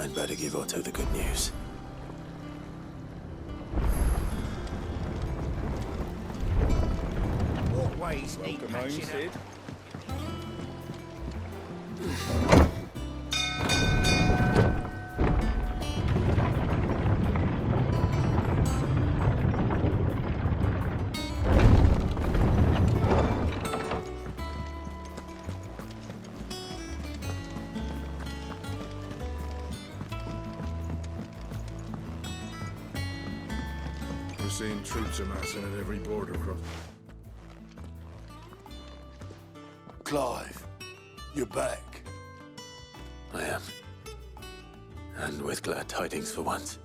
I'd better give Otto the good news. What ways need Welcome home, patching Sid. up? We're seeing troops amassing at every border cross. Clive, you're back. I am. And with glad tidings for once.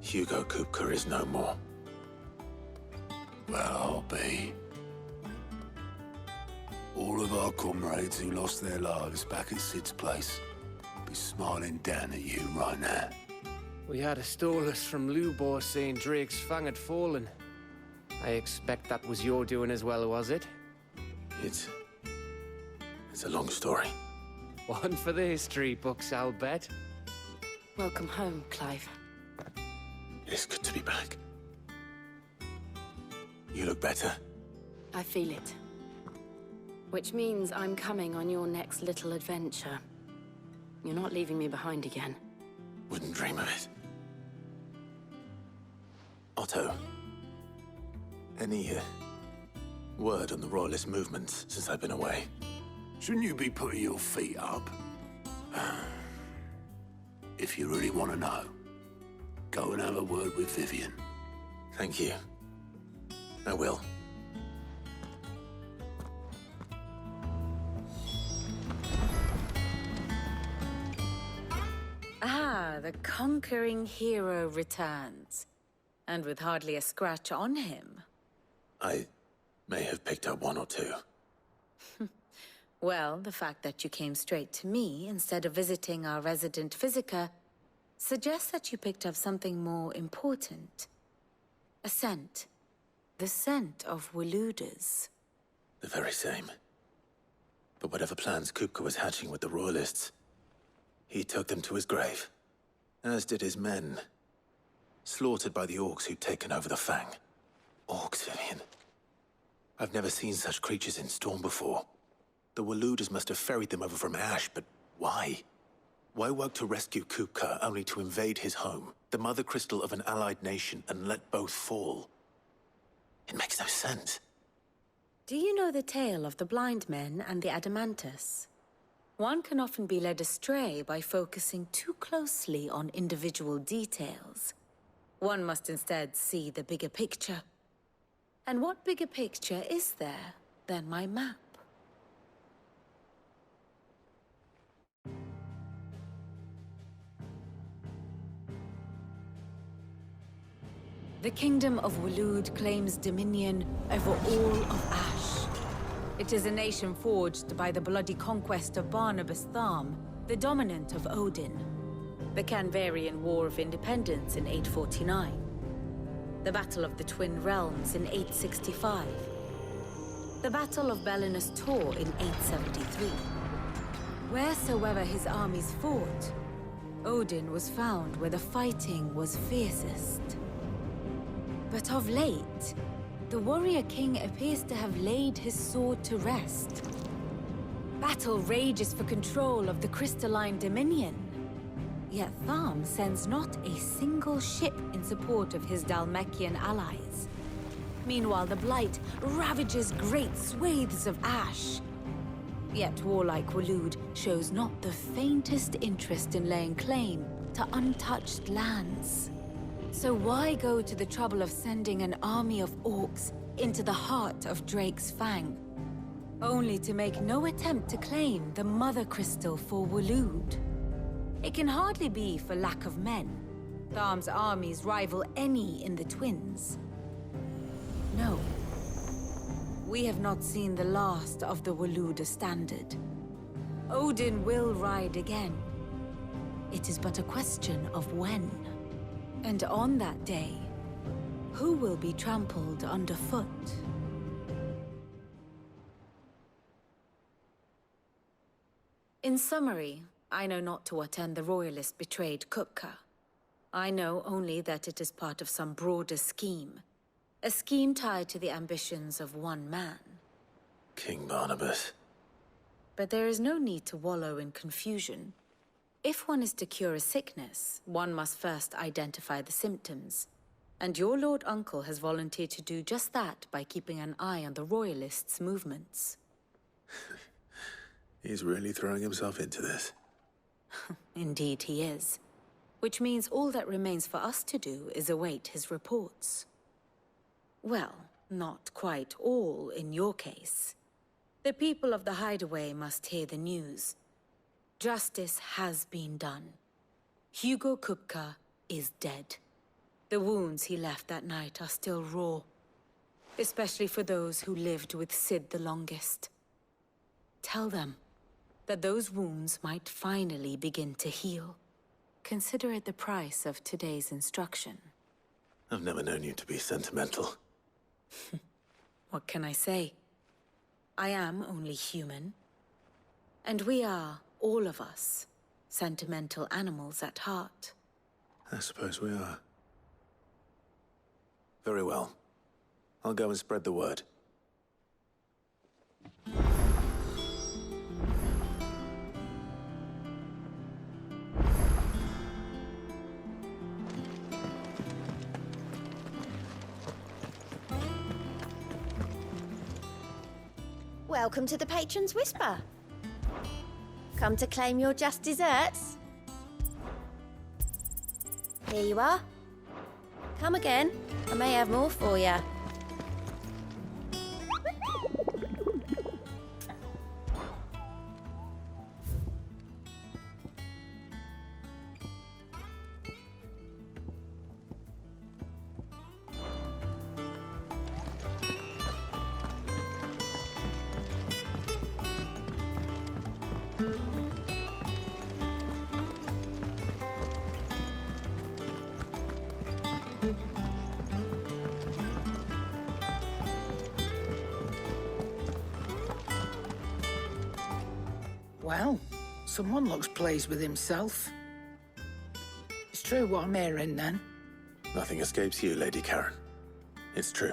Hugo Kupka is no more. Well, I'll be. All of our comrades who lost their lives back at Sid's place be smiling down at you right now. We had a stolus from Lubor saying Drake's fang had fallen. I expect that was your doing as well, was it? It's a long story. One for the history books, I'll bet. Welcome home, Clive. It's good to be back. You look better. I feel it. Which means I'm coming on your next little adventure. You're not leaving me behind again. Wouldn't dream of it. Otto, any word on the Royalist movements since I've been away? Shouldn't you be putting your feet up? If you really want to know, go and have a word with Vivian. Thank you. I will. Ah, the conquering hero returns. And with hardly a scratch on him. I may have picked up one or two. Well, the fact that you came straight to me instead of visiting our resident physiker suggests that you picked up something more important. A scent. The scent of Waludas. The very same. But whatever plans Kupka was hatching with the Royalists, he took them to his grave. As did his men. Slaughtered by the orcs who'd taken over the Fang. Orcs, Vivian. I've never seen such creatures in Storm before. The Waludas must have ferried them over from Ash, but why? Why work to rescue Kupka only to invade his home, the mother crystal of an allied nation, and let both fall? It makes no sense. Do you know the tale of the blind men and the Adamantus? One can often be led astray by focusing too closely on individual details. One must instead see the bigger picture. And what bigger picture is there than my map? The Kingdom of Waloed claims dominion over all of Ash. It is a nation forged by the bloody conquest of Barnabas Tharm, the dominant of Odin. The Canvarian War of Independence in 849. The Battle of the Twin Realms in 865. The Battle of Belinus Tor in 873. Wheresoever his armies fought, Odin was found where the fighting was fiercest. But of late, the warrior king appears to have laid his sword to rest. Battle rages for control of the crystalline dominion. Yet Tharm sends not a single ship in support of his Dhalmekian allies. Meanwhile, the Blight ravages great swathes of Ash. Yet warlike Waloed shows not the faintest interest in laying claim to untouched lands. So why go to the trouble of sending an army of orcs into the heart of Drake's Fang, only to make no attempt to claim the Mother Crystal for Waloed? It can hardly be for lack of men. Tharm's armies rival any in the Twins. No. We have not seen the last of the Waluda standard. Odin will ride again. It is but a question of when. And on that day, who will be trampled underfoot? In summary, I know not to what end the Royalists betrayed Kupka. I know only that it is part of some broader scheme. A scheme tied to the ambitions of one man. King Barnabas. But there is no need to wallow in confusion. If one is to cure a sickness, one must first identify the symptoms. And your Lord Uncle has volunteered to do just that by keeping an eye on the Royalists' movements. He's really throwing himself into this. Indeed he is. Which means all that remains for us to do is await his reports. Well, not quite all in your case. The people of the hideaway must hear the news. Justice has been done. Hugo Kupka is dead. The wounds he left that night are still raw. Especially for those who lived with Sid the longest. Tell them that those wounds might finally begin to heal. Consider it the price of today's instruction. I've never known you to be sentimental. What can I say? I am only human. And we are, all of us, sentimental animals at heart. I suppose we are. Very well. I'll go and spread the word. Welcome to the Patron's Whisper. Come to claim your just desserts? Here you are. Come again. I may have more for you. Well, someone looks pleased with himself. It's true what I'm hearing, then. Nothing escapes you, Lady Karen. It's true.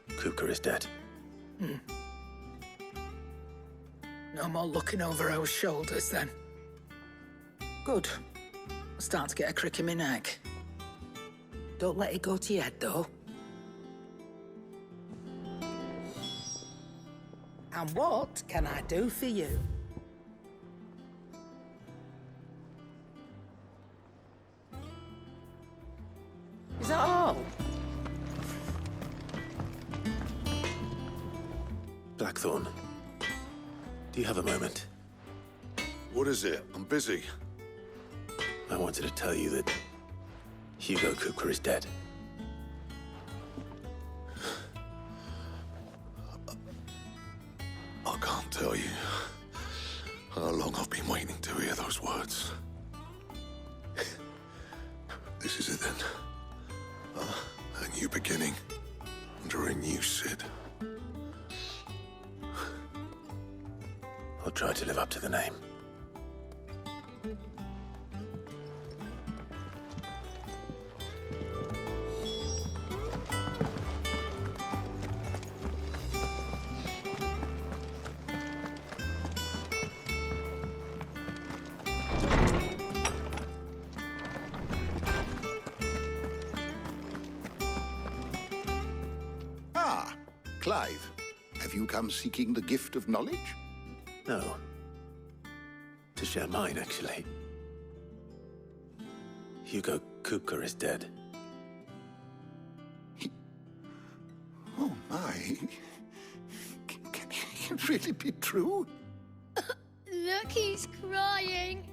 Kupka is dead. No more looking over our shoulders, then. Good. I'm starting to get a crick in my neck. Don't let it go to your head, though. And what can I do for you? Is that all? Blackthorn, do you have a moment? What is it? I'm busy. I wanted to tell you that Hugo Kupka is dead. I can't tell you how long I've been waiting to hear those words. This is it then. A new beginning under a new Sid. I'll try to live up to the name. Ah, Clive. Have you come seeking the gift of knowledge? No. To share mine, actually. Hugo Kupka is dead. Oh, my. Can it really be true? Look, he's crying.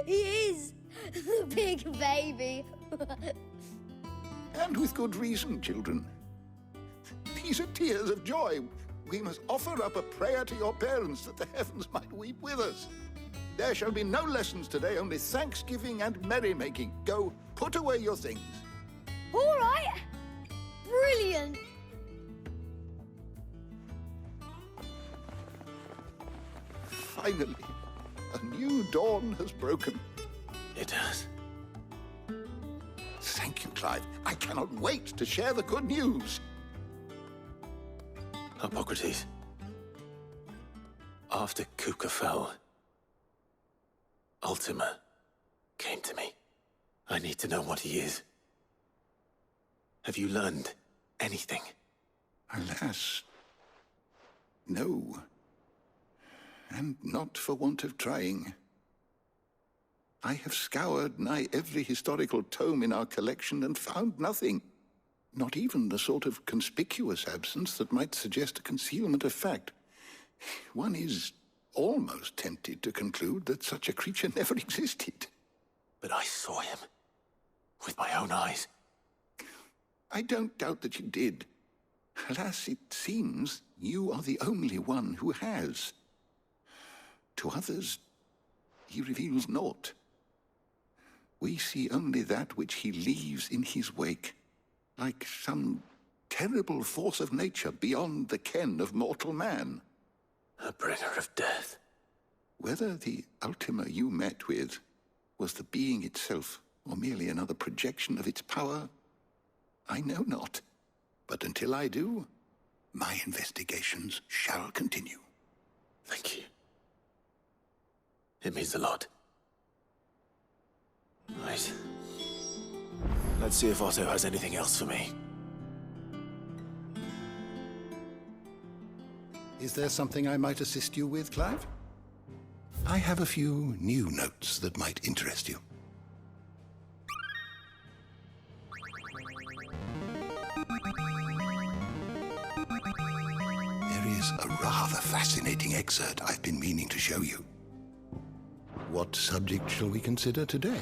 He is. The big baby. And with good reason, children. These are tears of joy. We must offer up a prayer to your parents that the heavens might weep with us. There shall be no lessons today, only thanksgiving and merrymaking. Go, put away your things. All right. Brilliant. Finally, a new dawn has broken. It has. Thank you, Clive. I cannot wait to share the good news. Hippocrates. After Kupka fell, Ultima came to me. I need to know what he is. Have you learned anything? Alas, no. And not for want of trying. I have scoured nigh every historical tome in our collection and found nothing. Not even the sort of conspicuous absence that might suggest a concealment of fact. One is almost tempted to conclude that such a creature never existed. But I saw him. With my own eyes. I don't doubt that you did. Alas, it seems you are the only one who has. To others, he reveals naught. We see only that which he leaves in his wake, like some terrible force of nature beyond the ken of mortal man. A bringer of death. Whether the Ultima you met with was the being itself, or merely another projection of its power, I know not. But until I do, my investigations shall continue. Thank you. It means a lot. Right. Let's see if Otto has anything else for me. Is there something I might assist you with, Clive? I have a few new notes that might interest you. There is a rather fascinating excerpt I've been meaning to show you. What subject shall we consider today?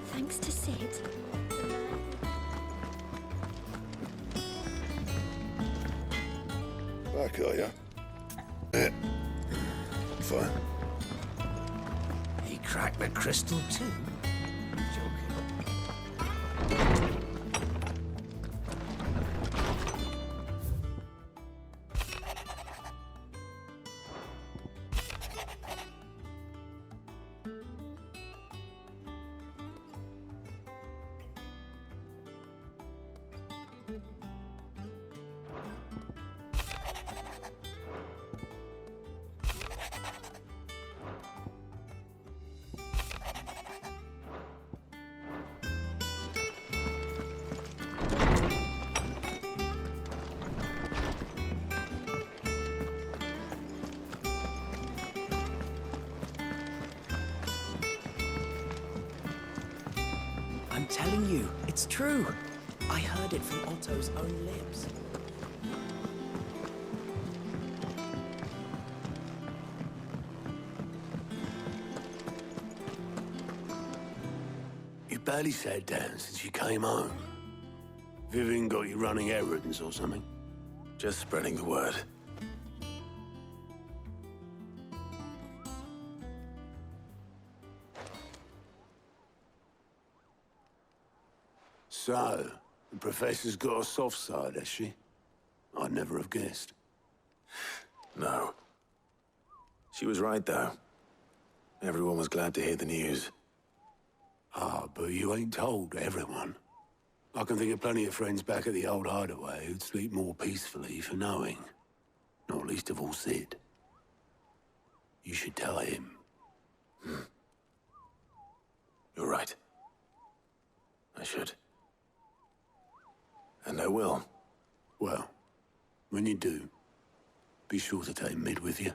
Thanks to Sid. Back, are ya? Yeah. Fine. He cracked the crystal too. I'm telling you, it's true. I heard it from Otto's own lips. You barely sat down since you came home. Vivian got you running errands or something? Just spreading the word. So, the Professor's got a soft side, has she? I'd never have guessed. No. She was right, though. Everyone was glad to hear the news. Ah, but you ain't told everyone. I can think of plenty of friends back at the old hideaway who'd sleep more peacefully for knowing. Not least of all Sid. You should tell him. You're right. I should. And I will. Well, when you do, be sure to take Mid with you.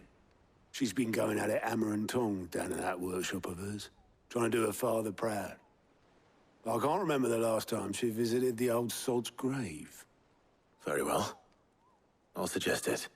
She's been going at it hammer and tong down in that workshop of hers, trying to do her father proud. I can't remember the last time she visited the old sod's grave. Very well. I'll suggest it.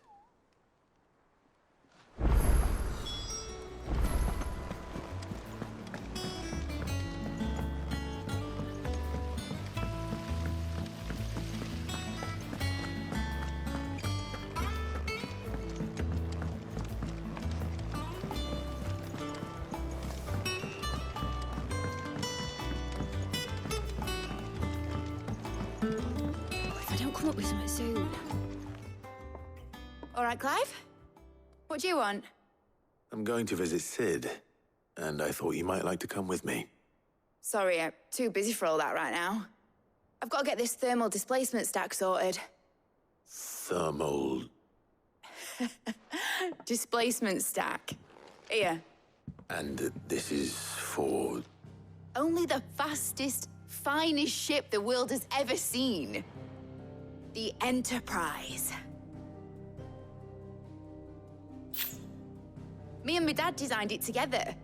come up with something soon. All right, Clive? What do you want? I'm going to visit Sid, and I thought you might like to come with me. Sorry, I'm too busy for all that right now. I've got to get this thermal displacement stack sorted. Thermal... Displacement stack. Here. And this is for... Only the fastest, finest ship the world has ever seen. The Enterprise. Me and my dad designed it together.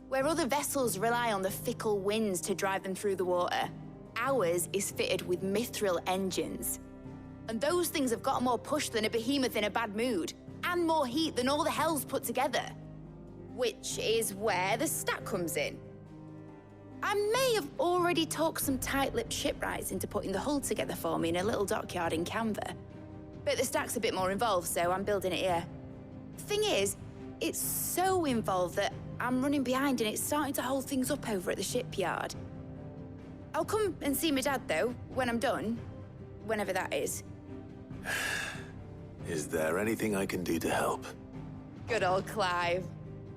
Where other vessels rely on the fickle winds to drive them through the water, ours is fitted with mithril engines. And those things have got more push than a behemoth in a bad mood, and more heat than all the hells put together. Which is where the stack comes in. I may have already talked some tight-lipped shipwrights into putting the hull together for me in a little dockyard in Canva. But the stack's a bit more involved, so I'm building it here. Thing is, it's so involved that I'm running behind and it's starting to hold things up over at the shipyard. I'll come and see my dad, though, when I'm done. Whenever that is. Is there anything I can do to help? Good old Clive.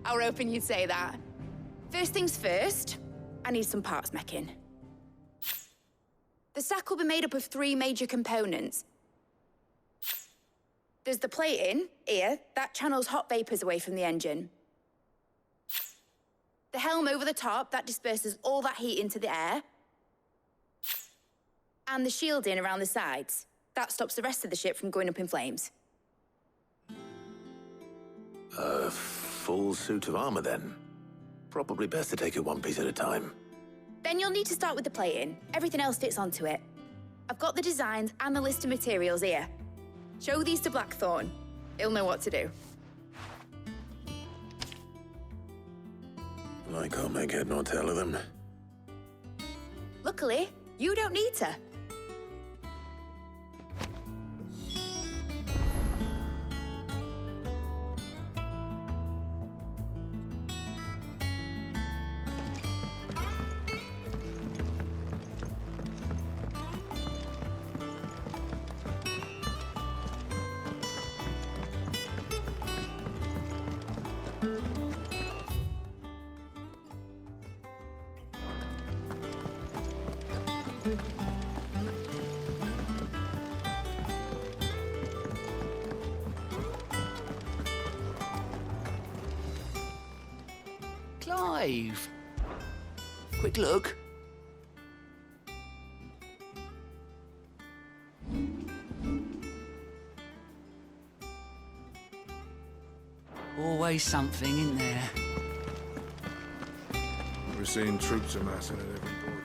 I were hoping you'd say that. First things first, I need some parts making. The stack will be made up of 3 major components. There's the plating, here, that channels hot vapors away from the engine. The helm over the top, that disperses all that heat into the air. And the shielding around the sides. That stops the rest of the ship from going up in flames. A full suit of armor, then? Probably best to take it one piece at a time. Then you'll need to start with the plating. Everything else fits onto it. I've got the designs and the list of materials here. Show these to Blackthorn. He'll know what to do. I can't make head nor tail of them. Luckily, you don't need to. Clive! Quick look. Always something in there. We're seeing troops amassing at every border.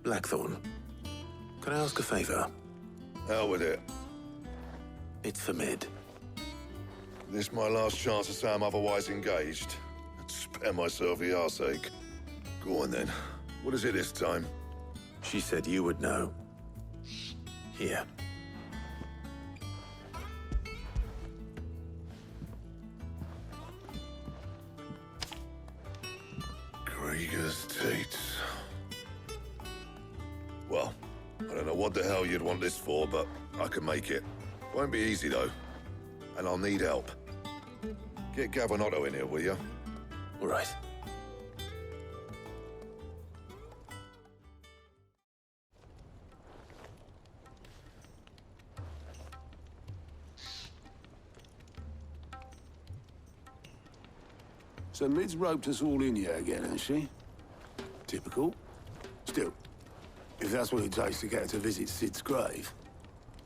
Blackthorn, can I ask a favor? Hell with it. It's for Mid. This my last chance to say I'm otherwise engaged. Spare myself the arseache. Go on then. What is it this time? She said you would know. Here. Krieger's Tates. Well, I don't know what the hell you'd want this for, but I can make it. Won't be easy, though. And I'll need help. Get Gavin Otto in here, will you? All right. So Mid's roped us all in here again, hasn't she? Typical. Still, if that's what it takes to get her to visit Sid's grave,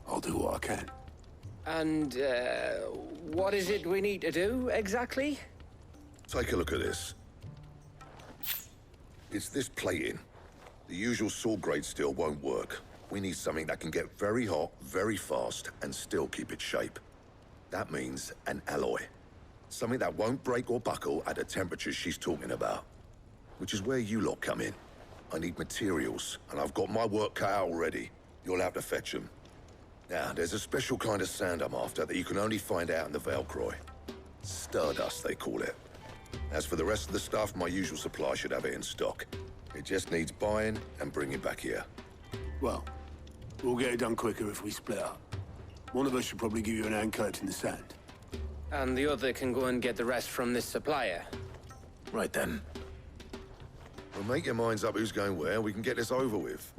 I'll do what I can. And, what is it we need to do, exactly? Take a look at this. It's this plating. The usual sword-grade steel won't work. We need something that can get very hot, very fast, and still keep its shape. That means an alloy. Something that won't break or buckle at the temperatures she's talking about. Which is where you lot come in. I need materials, and I've got my work cut out already. You'll have to fetch them. Now, there's a special kind of sand I'm after that you can only find out in the Valcroy. Stardust, they call it. As for the rest of the stuff, my usual supply should have it in stock. It just needs buying and bringing back here. Well, we'll get it done quicker if we split up. One of us should probably give you an hand collecting the sand. And the other can go and get the rest from this supplier. Right then. Well, make your minds up who's going where, we can get this over with.